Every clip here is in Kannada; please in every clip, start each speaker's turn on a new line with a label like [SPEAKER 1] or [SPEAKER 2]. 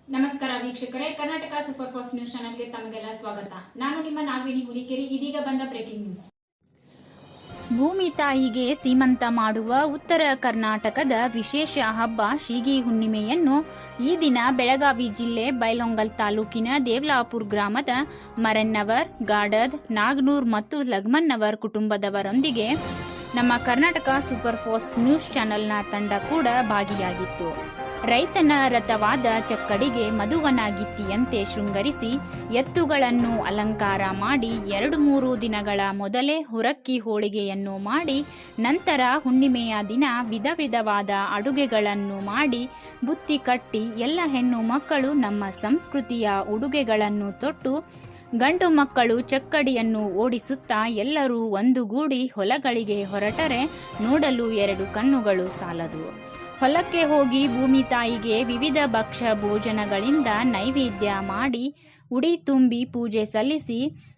[SPEAKER 1] ನಮಸ್ಕಾರ ವೀಕ್ಷಕರೇ, ಕರ್ನಾಟಕ ಸೂಪರ್ ಫಾಸ್ಟ್ ನ್ಯೂಸ್ ಚಾನೆಲ್ಗೆ ತಮಗೆಲ್ಲ ಸ್ವಾಗತ. ನಾನು ನಿಮ್ಮ ನಾಗವೇಣಿ ಹುಲಿಕೆರೆ. ಇದೀಗ ಬಂದ ಬ್ರೇಕಿಂಗ್ ನ್ಯೂಸ್.
[SPEAKER 2] ಭೂಮಿ ತಾಯಿಗೆ ಸೀಮಂತ ಮಾಡುವ ಉತ್ತರ ಕರ್ನಾಟಕದ ವಿಶೇಷ ಹಬ್ಬ ಶೀಗಿ ಹುಣ್ಣಿಮೆಯನ್ನು ಈ ದಿನ ಬೆಳಗಾವಿ ಜಿಲ್ಲೆ ಬೈಲಹೊಂಗಲ ತಾಲೂಕಿನ ದೇವಲಾಪುರ ಗ್ರಾಮದ ಮರನ್ನವರ್, ಗಾಡದ್, ನಾಗನೂರ್ ಮತ್ತು ಲಗ್ಮನ್ನವರ್ ಕುಟುಂಬದವರೊಂದಿಗೆ ನಮ್ಮ ಕರ್ನಾಟಕ ಸೂಪರ್ ಫಾಸ್ಟ್ ನ್ಯೂಸ್ ಚಾನೆಲ್ನ ತಂಡ ಕೂಡ ಭಾಗಿಯಾಗಿತ್ತು. ರೈತನ ರಥವಾದ ಚಕ್ಕಡಿಗೆ ಮಧುವನಾಗಿತ್ತಿಯಂತೆ ಶೃಂಗರಿಸಿ ಎತ್ತುಗಳನ್ನು ಅಲಂಕಾರ ಮಾಡಿ 2-3 ದಿನಗಳ ಮೊದಲೇ ಹುರಕ್ಕಿ ಹೋಳಿಗೆಯನ್ನು ಮಾಡಿ ನಂತರ ಹುಣ್ಣಿಮೆಯ ದಿನ ವಿಧ ವಿಧವಾದ ಅಡುಗೆಗಳನ್ನು ಮಾಡಿ ಬುತ್ತಿ ಕಟ್ಟಿ ಎಲ್ಲ ಹೆಣ್ಣು ಮಕ್ಕಳು ನಮ್ಮ ಸಂಸ್ಕೃತಿಯ ಉಡುಗೆಗಳನ್ನು ತೊಟ್ಟು ಗಂಡು ಮಕ್ಕಳು ಚಕ್ಕಡಿಯನ್ನು ಓಡಿಸುತ್ತಾ ಎಲ್ಲರೂ ಒಂದುಗೂಡಿ ಹೊಲಗಳಿಗೆ ಹೊರಟರೆ ನೋಡಲು 2 ಕಣ್ಣುಗಳು ಸಾಲದು. ಹೊಲಕ್ಕೆ ಹೋಗಿ ಭೂಮಿ ತಾಯಿಗೆ ವಿವಿಧ ಭಕ್ಷ್ಯ ಭೋಜನಗಳಿಂದ ನೈವೇದ್ಯ ಮಾಡಿ ಉಡಿ ತುಂಬಿ ಪೂಜೆ ಸಲ್ಲಿಸಿ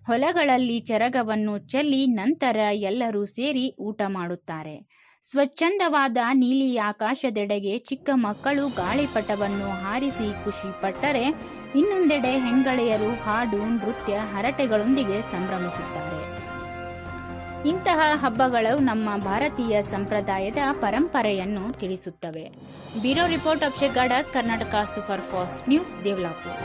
[SPEAKER 2] ಹೊಲಗಳಲ್ಲಿ ಚರಗವನ್ನು ಚೆಲ್ಲಿ ನಂತರ ಎಲ್ಲರೂ ಸೇರಿ ಊಟ ಮಾಡುತ್ತಾರೆ. ಸ್ವಚ್ಛಂದವಾದ ನೀಲಿ ಆಕಾಶದೆಡೆಗೆ ಚಿಕ್ಕ ಮಕ್ಕಳು ಗಾಳಿಪಟವನ್ನು ಹಾರಿಸಿ ಖುಷಿ ಪಟ್ಟರೆ, ಇನ್ನೊಂದೆಡೆ ಹೆಂಗಳೆಯರು ಹಾಡು, ನೃತ್ಯ, ಹರಟೆಗಳೊಂದಿಗೆ ಸಂಭ್ರಮಿಸುತ್ತಾರೆ. ಇಂತಹ ಹಬ್ಬಗಳು ನಮ್ಮ ಭಾರತೀಯ ಸಂಪ್ರದಾಯದ ಪರಂಪರೆಯನ್ನು ತಿಳಿಸುತ್ತವೆ. Bureau report Akshay Gadad, Karnataka super fast news, Devalapura.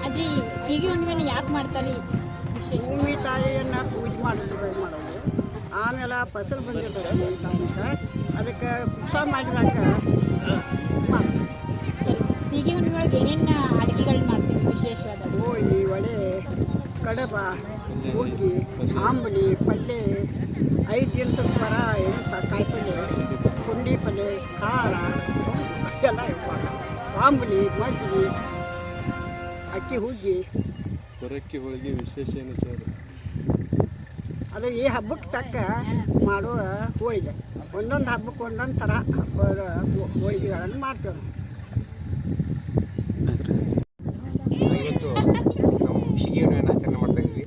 [SPEAKER 1] ಅಜ್ಜಿ, ಸೀಗಿ ಹುಣ್ಣಿಮೆನ ಯಾಕೆ ಮಾಡ್ತಾರೆ?
[SPEAKER 3] ಭೂಮಿ ತಾಯಿಯನ್ನು ಪೂಜೆ ಮಾಡೋದು. ಆಮೇಲೆ ಫಸಲು ಬಂದಿರ್ತದೆ ಅದಕ್ಕೆ ಕುಸ ಮಾಡಿದಾಗ
[SPEAKER 1] ಸೀಗಿ ಹುಣ್ಣಿಮೆ ಒಳಗೆ ಏನೇನು ಅಡುಗೆಗಳನ್ನ ಮಾಡ್ತೀವಿ ವಿಶೇಷವಾದ?
[SPEAKER 3] ಹೋಳಿ, ವಡೆ, ಕಡಬ, ಹುಗ್ಗಿ, ಆಂಬಲಿ, ಪಲ್ಯ, 5 ದಿನದ ಥರ ಕಾಯಿಪಲ್ಯ, ಪುಂಡಿ ಪಲ್ಯ, ಖಾರ ಎಲ್ಲ ಆಂಬಲಿ, ಮಜ್ಜಿಗೆ, ಅಕ್ಕಿ ಹುಗ್ಗಿ.
[SPEAKER 4] ಹೊರಕ್ಕಿ ಹೋಳಿಗೆ ವಿಶೇಷ ಏನು ಸರ್?
[SPEAKER 3] ಅದು ಈ ಹಬ್ಬಕ್ಕೆ ತಕ್ಕ ಮಾಡುವ ಹೋಳಿಗೆ. ಒಂದೊಂದು ಹಬ್ಬಕ್ಕೆ ಒಂದೊಂದು ಥರ ಹಬ್ಬದ ಹೋಳಿಗೆಗಳನ್ನು ಮಾಡ್ತೇವೆ.
[SPEAKER 5] ಇವತ್ತು ನಾವು ಶೀಗಿ ಹುಣ್ಣಿಮೆಯನ್ನು ಆಚರಣೆ ಮಾಡ್ತಾ ಇದ್ವಿ.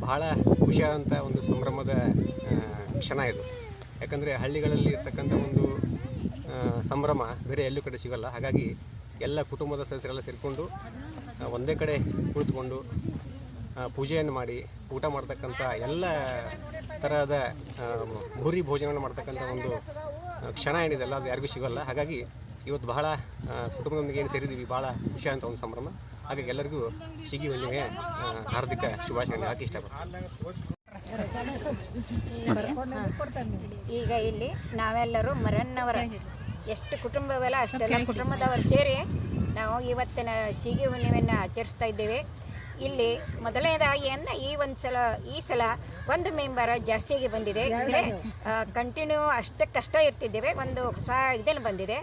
[SPEAKER 5] ಬಹಳ ಖುಷಿಯಾದಂಥ ಒಂದು ಸಂಭ್ರಮದ ಕ್ಷಣ ಇದು. ಯಾಕಂದರೆ ಹಳ್ಳಿಗಳಲ್ಲಿ ಇರ್ತಕ್ಕಂಥ ಒಂದು ಸಂಭ್ರಮ ಬೇರೆ ಎಲ್ಲೂ ಕಡೆ ಸಿಗೋಲ್ಲ. ಹಾಗಾಗಿ ಎಲ್ಲ ಕುಟುಂಬದ ಸದಸ್ಯರೆಲ್ಲ ಸೇರಿಕೊಂಡು ಒಂದೇ ಕಡೆ ಕುಳಿತುಕೊಂಡು ಪೂಜೆಯನ್ನು ಮಾಡಿ ಊಟ ಮಾಡ್ತಕ್ಕಂಥ ಎಲ್ಲ ಥರದ ಭೂರಿ ಭೋಜನವನ್ನು ಮಾಡ್ತಕ್ಕಂಥ ಒಂದು ಕ್ಷಣ ಏನಿದೆಲ್ಲ ಅದು ಯಾರಿಗೂ ಸಿಗೋಲ್ಲ. ಹಾಗಾಗಿ ಇವತ್ತು ಬಹಳ ಕುಟುಂಬದೊಂದಿಗೆ ಏನು ಸೇರಿದ್ದೀವಿ, ಭಾಳ ಖುಷಿಯಾದಂಥ ಒಂದು ಸಂಭ್ರಮ. ಹಾಗಾಗಿ ಎಲ್ಲರಿಗೂ ಶೀಗಿ ಹುಣ್ಣಿಮೆಯ ಹಾರ್ದಿಕ ಶುಭಾಶಯಗಳನ್ನು ಹೇಳಕ್ಕೆ ಇಷ್ಟಪಡ್ತೀನಿ.
[SPEAKER 6] ಈಗ ಇಲ್ಲಿ ನಾವೆಲ್ಲರೂ ಮರನ್ನವರ ಎಷ್ಟು ಕುಟುಂಬವೆಲ್ಲ ಅಷ್ಟೆಲ್ಲ ಕುಟುಂಬದವರು ಸೇರಿ ನಾವು ಇವತ್ತಿನ ಶೀಗಿ ಹುಣ್ಣಿಮೆಯನ್ನು ಆಚರಿಸ್ತಾ ಇದ್ದೇವೆ. ಇಲ್ಲಿ ಮೊದಲನೇದಾಗಿ ಈ ಸಲ ಒಂದು ಮೆಂಬರ್ ಜಾಸ್ತಿಯಾಗಿ ಬಂದಿದೆ. ಅಂದರೆ ಕಂಟಿನ್ಯೂ ಅಷ್ಟಕ್ಕಷ್ಟ ಇರ್ತಿದ್ದೇವೆ. ಒಂದು ಹೊಸ ಇದನ್ನು ಬಂದಿದೆ.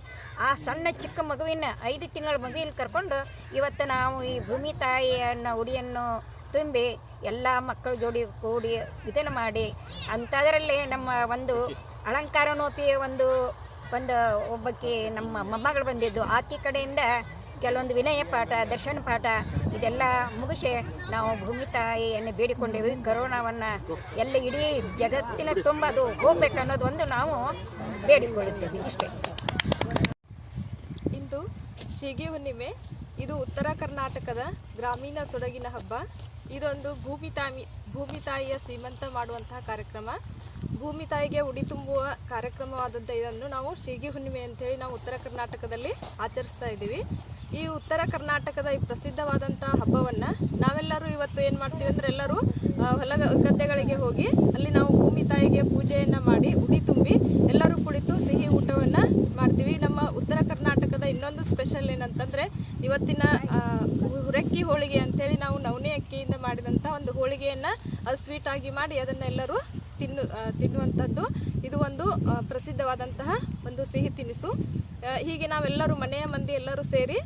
[SPEAKER 6] ಆ ಸಣ್ಣ ಚಿಕ್ಕ ಮಗುವಿನ 5 ತಿಂಗಳ ಮಗುವಿನ ಕರ್ಕೊಂಡು ಇವತ್ತು ನಾವು ಈ ಭೂಮಿ ತಾಯಿಯನ್ನು ಉಡಿಯನ್ನು ತುಂಬಿ ಎಲ್ಲ ಮಕ್ಕಳ ಜೋಡಿ ಕೂಡಿ ಇದನ್ನು ಮಾಡಿ ಅಂಥದ್ರಲ್ಲಿ ನಮ್ಮ ಒಂದು ಅಲಂಕಾರನೋತಿ ಒಂದು ಒಬ್ಬಕ್ಕೆ ನಮ್ಮ ಮೊಮ್ಮಗಳು ಬಂದಿದ್ದು. ಆಕೆ ಕಡೆಯಿಂದ ಕೆಲವೊಂದು ವಿನಯ ಪಾಠ, ದರ್ಶನ ಪಾಠ ಇದೆಲ್ಲ ಮುಗಿಸಿ ನಾವು ಭೂಮಿ ತಾಯಿಯನ್ನು ಬೇಡಿಕೊಂಡೇವೆ. ಕರೋನಾವನ್ನು ಎಲ್ಲ ಇಡೀ ಜಗತ್ತಿನ ತುಂಬ ಅದು ಹೋಗ್ಬೇಕು ಅನ್ನೋದು ಒಂದು ನಾವು ಬೇಡಿಕೊಳ್ಳುತ್ತೇವೆ. ಇಷ್ಟೇ.
[SPEAKER 7] ಇಂದು ಶೀಗಿ ಹುಣ್ಣಿಮೆ. ಇದು ಉತ್ತರ ಕರ್ನಾಟಕದ ಗ್ರಾಮೀಣ ಸೊಗಡಿನ ಹಬ್ಬ. ಇದೊಂದು ಭೂಮಿ ತಾಯಿಯ ಸೀಮಂತ ಮಾಡುವಂತಹ ಕಾರ್ಯಕ್ರಮ. ಭೂಮಿ ತಾಯಿಗೆ ಉಡಿ ತುಂಬುವ ಕಾರ್ಯಕ್ರಮವಾದಂಥ ಇದನ್ನು ನಾವು ಶೀಗಿ ಹುಣ್ಣಿಮೆ ಅಂತೇಳಿ ನಾವು ಉತ್ತರ ಕರ್ನಾಟಕದಲ್ಲಿ ಆಚರಿಸ್ತಾ ಇದ್ದೀವಿ. ಈ ಉತ್ತರ ಕರ್ನಾಟಕದ ಈ ಪ್ರಸಿದ್ಧವಾದಂಥ ಹಬ್ಬವನ್ನು ನಾವೆಲ್ಲರೂ ಇವತ್ತು ಏನು ಮಾಡ್ತೀವಿ ಅಂದರೆ, ಎಲ್ಲರೂ ಹೊಲ ಗದ್ದೆಗಳಿಗೆ ಹೋಗಿ ಅಲ್ಲಿ ನಾವು ಭೂಮಿ ತಾಯಿಗೆ ಪೂಜೆಯನ್ನು ಮಾಡಿ ಉಡಿ ತುಂಬಿ ಎಲ್ಲರೂ ಕುಳಿತು ಸಿಹಿ ಊಟವನ್ನು ಮಾಡ್ತೀವಿ. ನಮ್ಮ ಉತ್ತರ ಕರ್ನಾಟಕದ ಇನ್ನೊಂದು ಸ್ಪೆಷಲ್ ಏನಂತಂದರೆ, ಇವತ್ತಿನ ಹುರಕ್ಕಿ ಹೋಳಿಗೆ ಅಂಥೇಳಿ ನಾವು ನವಣೆ ಅಕ್ಕಿಯಿಂದ ಮಾಡಿದಂಥ ಒಂದು ಹೋಳಿಗೆಯನ್ನು ಅದು ಸ್ವೀಟಾಗಿ ಮಾಡಿ ಅದನ್ನೆಲ್ಲರೂ ತಿನ್ನುವಂಥದ್ದು. ಇದು ಒಂದು ಪ್ರಸಿದ್ಧವಾದಂತಹ ಒಂದು ಸಿಹಿ ತಿನಿಸು. ಹೀಗೆ ನಾವೆಲ್ಲರೂ ಮನೆಯ ಮಂದಿ ಎಲ್ಲರೂ ಸೇರಿ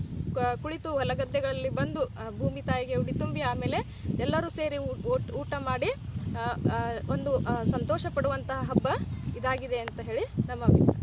[SPEAKER 7] ಕುಳಿತು ಹೊಲಗದ್ದೆಗಳಲ್ಲಿ ಬಂದು ಭೂಮಿ ತಾಯಿಗೆ ಉಡಿ ತುಂಬಿ ಆಮೇಲೆ ಎಲ್ಲರೂ ಸೇರಿ ಊಟ ಮಾಡಿ ಒಂದು ಸಂತೋಷ ಪಡುವಂತಹ ಹಬ್ಬ ಇದಾಗಿದೆ ಅಂತ ಹೇಳಿ ನಮ್ಮ ಅಭಿಪ್ರಾಯ.